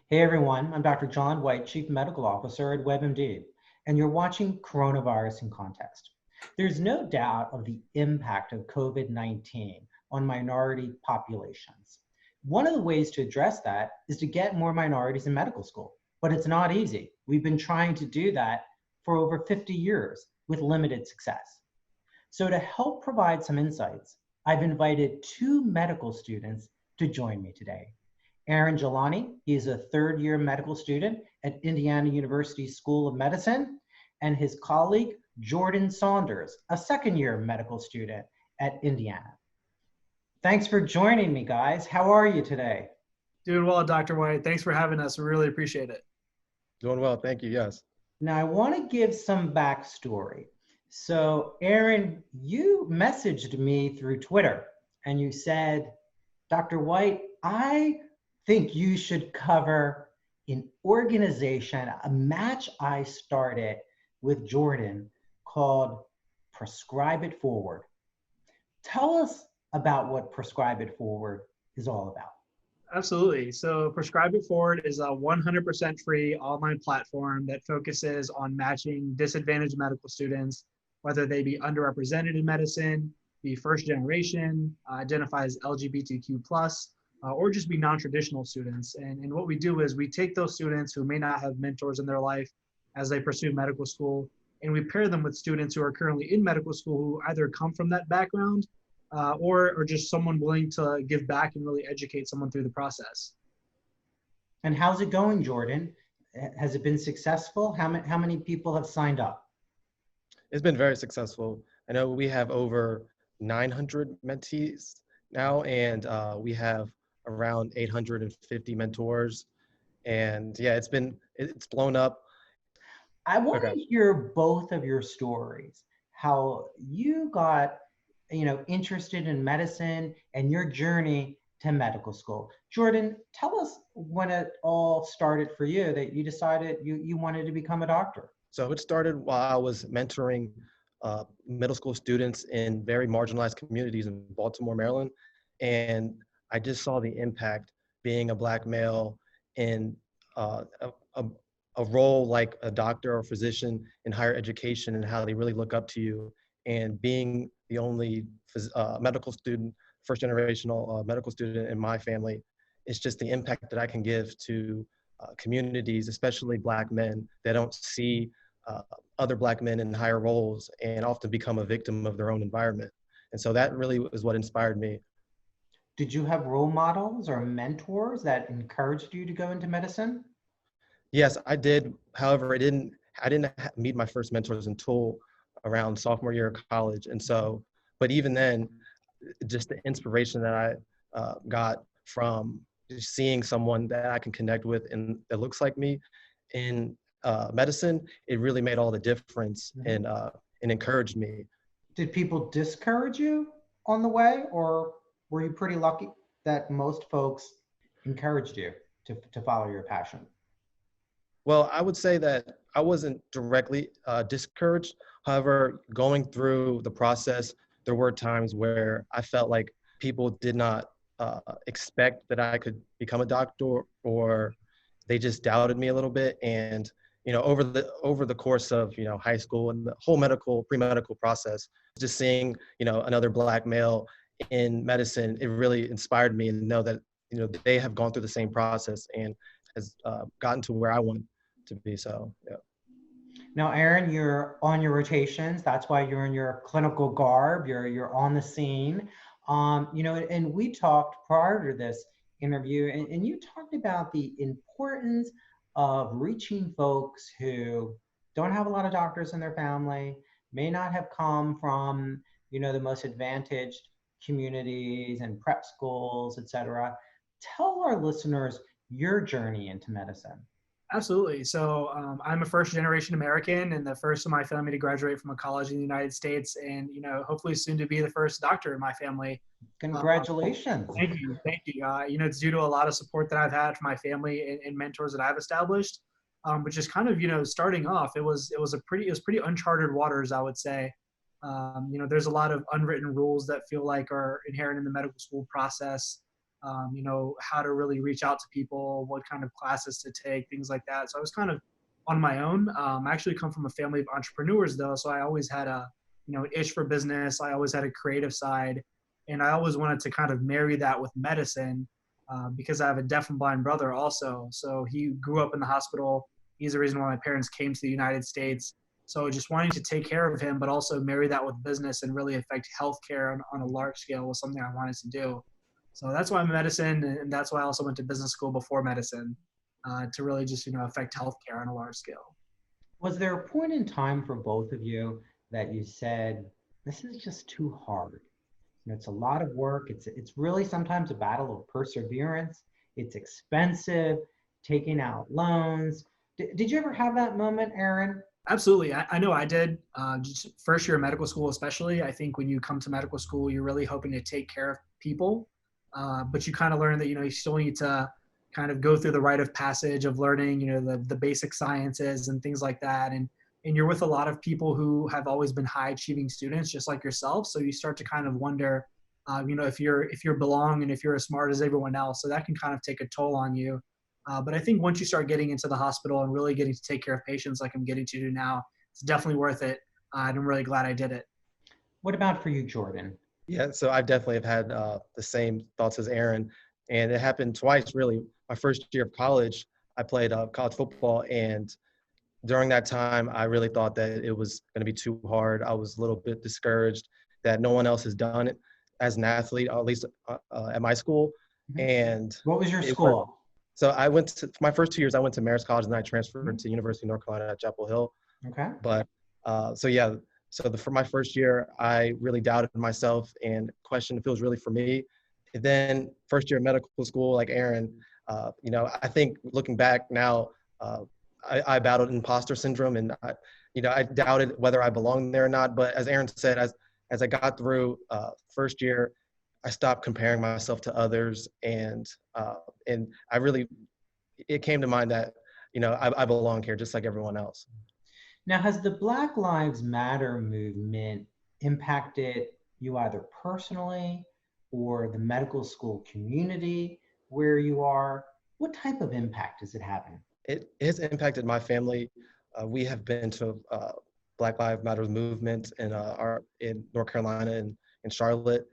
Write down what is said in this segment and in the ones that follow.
Hey everyone, I'm Dr. John Whyte, Chief Medical Officer at WebMD, and you're watching Coronavirus in Context. There's no doubt of the impact of COVID-19 on minority populations. One of the ways to address that is to get more minorities in medical school, but it's not easy. We've been trying to do that for over 50 years with limited success. So to help provide some insights, I've invited two medical students to join me today. Aaron Gilani, he is a third-year medical student at Indiana University School of Medicine, and his colleague, Jordan Saunders, a second-year medical student at Indiana. Thanks for joining me, guys. How are you today? Doing well, Dr. Whyte. Thanks for having us. We really appreciate it. Doing well, thank you, yes. Now, I want to give some backstory. So, Aaron, you messaged me through Twitter, and you said, Dr. Whyte, I think you should cover an organization, a match I started with Jordan called Prescribe It Forward. Tell us about what Prescribe It Forward is all about. Absolutely. So Prescribe It Forward is a 100% free online platform that focuses on matching disadvantaged medical students, whether they be underrepresented in medicine, be first generation, identify as LGBTQ+, or just be non-traditional students. And what we do is we take those students who may not have mentors in their life as they pursue medical school, and we pair them with students who are currently in medical school who either come from that background or just someone willing to give back and really educate someone through the process. And how's it going, Jordan? Has it been successful? How many people have signed up? It's been very successful. I know we have over 900 mentees now, and we have around 850 mentors. And yeah, it's blown up. I want to hear both of your stories, how you got, interested in medicine and your journey to medical school. Jordan, tell us when it all started for you that you decided you wanted to become a doctor. So it started while I was mentoring middle school students in very marginalized communities in Baltimore, Maryland. And I just saw the impact being a Black male in a role like a doctor or physician in higher education, and how they really look up to you. And being the only medical student, first generational medical student in my family, it's just the impact that I can give to communities, especially Black men that don't see other Black men in higher roles and often become a victim of their own environment. And so that really is what inspired me. Did you have role models or mentors that encouraged you to go into medicine? Yes, I did. However, I didn't meet my first mentors until around sophomore year of college. And so, but even then, just the inspiration that I got from just seeing someone that I can connect with and that looks like me in medicine, it really made all the difference and encouraged me. Did people discourage you on the way, or were you pretty lucky that most folks encouraged you to follow your passion? Well, I would say that I wasn't directly discouraged. However, going through the process, there were times where I felt like people did not expect that I could become a doctor, or they just doubted me a little bit. And over the course of high school and the whole pre-medical process, just seeing another Black male in medicine, it really inspired me to know that they have gone through the same process and has gotten to where I want to be. So yeah. Now, Aaron, you're on your rotations. That's why you're in your clinical garb. You're on the scene. And we talked prior to this interview, and you talked about the importance of reaching folks who don't have a lot of doctors in their family, may not have come from, the most advantaged communities and prep schools, et cetera. Tell our listeners your journey into medicine. Absolutely. So I'm a first generation American and the first of my family to graduate from a college in the United States, and hopefully soon to be the first doctor in my family. Congratulations. Thank you. It's due to a lot of support that I've had from my family and mentors that I've established, but just kind of starting off, it was pretty uncharted waters, I would say. There's a lot of unwritten rules that feel like are inherent in the medical school process. how to really reach out to people, what kind of classes to take, things like that. So I was kind of on my own. I actually come from a family of entrepreneurs though. So I always had an itch for business. I always had a creative side, and I always wanted to kind of marry that with medicine because I have a deaf and blind brother also. So he grew up in the hospital. He's the reason why my parents came to the United States. So just wanting to take care of him, but also marry that with business and really affect healthcare on a large scale was something I wanted to do. So that's why I'm in medicine, and that's why I also went to business school before medicine to really just affect healthcare on a large scale. Was there a point in time for both of you that you said, this is just too hard? It's a lot of work. It's really sometimes a battle of perseverance. It's expensive, taking out loans. Did you ever have that moment, Aaron? Absolutely. I know I did. Just first year of medical school, especially. I think when you come to medical school, you're really hoping to take care of people. But you kind of learn that, you still need to kind of go through the rite of passage of learning, the basic sciences and things like that. And you're with a lot of people who have always been high achieving students, just like yourself. So you start to kind of wonder, if you're belong and if you're as smart as everyone else. So that can kind of take a toll on you. But I think once you start getting into the hospital and really getting to take care of patients like I'm getting to do now, it's definitely worth it. And I'm really glad I did it. What about for you, Jordan? Yeah, so I definitely have had the same thoughts as Aaron, and it happened twice, really. My first year of college, I played college football, and during that time, I really thought that it was going to be too hard. I was a little bit discouraged that no one else has done it as an athlete, or at least at my school. And what was your school? So I went to my first 2 years. I went to Marist College, and then I transferred to University of North Carolina at Chapel Hill. Okay. But for my first year, I really doubted myself and questioned if it was really for me. And then first year of medical school, like Aaron, I think looking back now, I battled imposter syndrome, and I doubted whether I belonged there or not. But as Aaron said, as I got through first year, I stopped comparing myself to others, and it came to mind that I belong here just like everyone else. Now, has the Black Lives Matter movement impacted you either personally or the medical school community where you are? What type of impact is it having? It has impacted my family. We have been to Black Lives Matter movement in North Carolina and in Charlotte,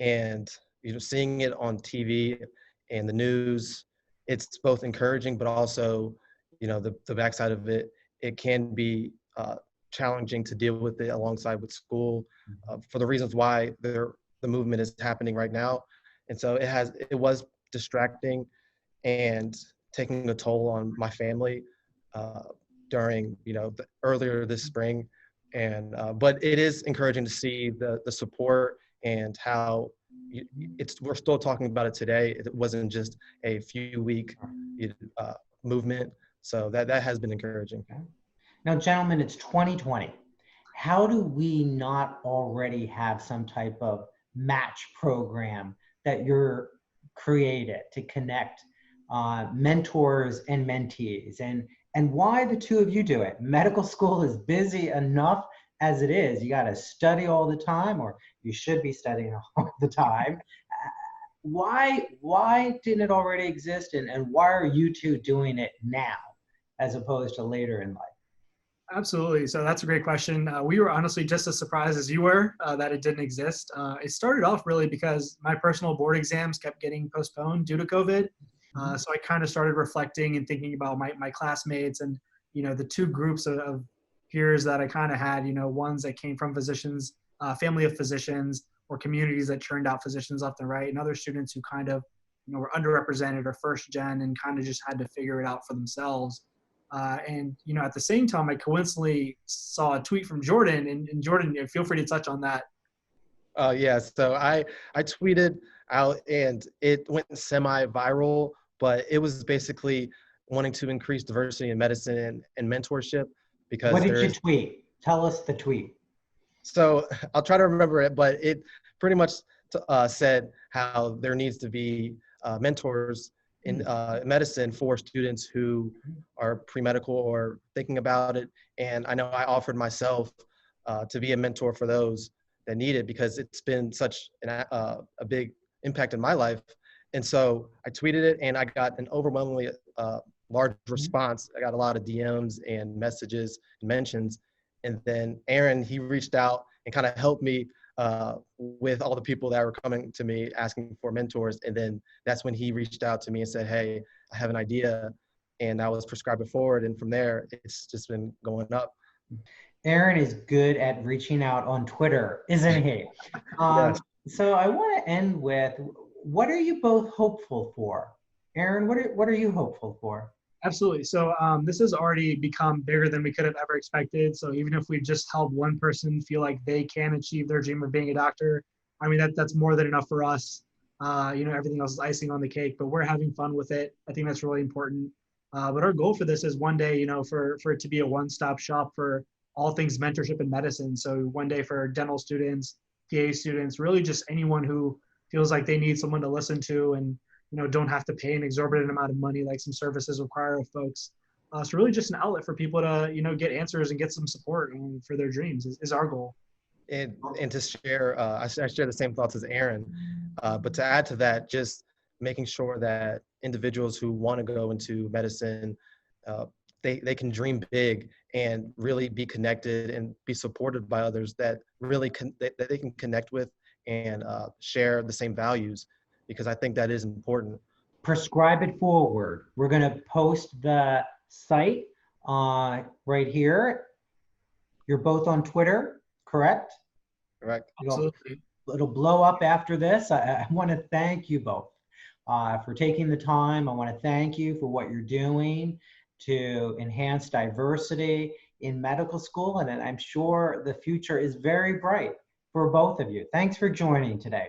and seeing it on TV and the news, it's both encouraging, but also the backside of it. It can be challenging to deal with it alongside with school for the reasons why the movement is happening right now. And so it was distracting and taking a toll on my family during, earlier this spring. And but it is encouraging to see the support and how we're still talking about it today. It wasn't just a few week movement. So that has been encouraging. Okay. Now, gentlemen, it's 2020. How do we not already have some type of match program that you're created to connect mentors and mentees? And why the two of you do it? Medical school is busy enough as it is. You got to study all the time, or you should be studying all the time. Why didn't it already exist? And why are you two doing it now as opposed to later in life? Absolutely. So that's a great question. We were honestly just as surprised as you were that it didn't exist. It started off really because my personal board exams kept getting postponed due to COVID. So I kind of started reflecting and thinking about my classmates and, the two groups of peers that I kind of had, ones that came from physicians, family of physicians, or communities that churned out physicians left and right, and other students who kind of, were underrepresented or first gen and kind of just had to figure it out for themselves. And at the same time, I coincidentally saw a tweet from Jordan, and Jordan, feel free to touch on that. Yeah, so I tweeted out and it went semi-viral, but it was basically wanting to increase diversity in medicine and mentorship because what did you tweet? Tell us the tweet. So I'll try to remember it, but it pretty much said how there needs to be mentors in medicine for students who are pre-medical or thinking about it. And I know I offered myself to be a mentor for those that need it because it's been such a big impact in my life. And so I tweeted it, and I got an overwhelmingly large response. I got a lot of DMs and messages and mentions. And then Aaron, he reached out and kind of helped me with all the people that were coming to me asking for mentors. And then that's when he reached out to me and said, hey, I have an idea. And I was Prescribe It Forward. And from there, it's just been going up. Aaron is good at reaching out on Twitter, isn't he? Yes. So I want to end with, what are you both hopeful for? Aaron, what are you hopeful for? Absolutely. So this has already become bigger than we could have ever expected. So even if we just help one person feel like they can achieve their dream of being a doctor, I mean, that's more than enough for us. Everything else is icing on the cake, but we're having fun with it. I think that's really important. But our goal for this is one day, for it to be a one-stop shop for all things mentorship in medicine. So one day for dental students, PA students, really just anyone who feels like they need someone to listen to and don't have to pay an exorbitant amount of money like some services require of folks. So really just an outlet for people to, get answers and get some support for their dreams is our goal. And to share, I share the same thoughts as Aaron, but to add to that, just making sure that individuals who want to go into medicine, they can dream big and really be connected and be supported by others that really that they can connect with and share the same values, because I think that is important. Prescribe It Forward. We're going to post the site right here. You're both on Twitter, correct? Correct. Absolutely. It'll blow up after this. I want to thank you both for taking the time. I want to thank you for what you're doing to enhance diversity in medical school. And I'm sure the future is very bright for both of you. Thanks for joining today.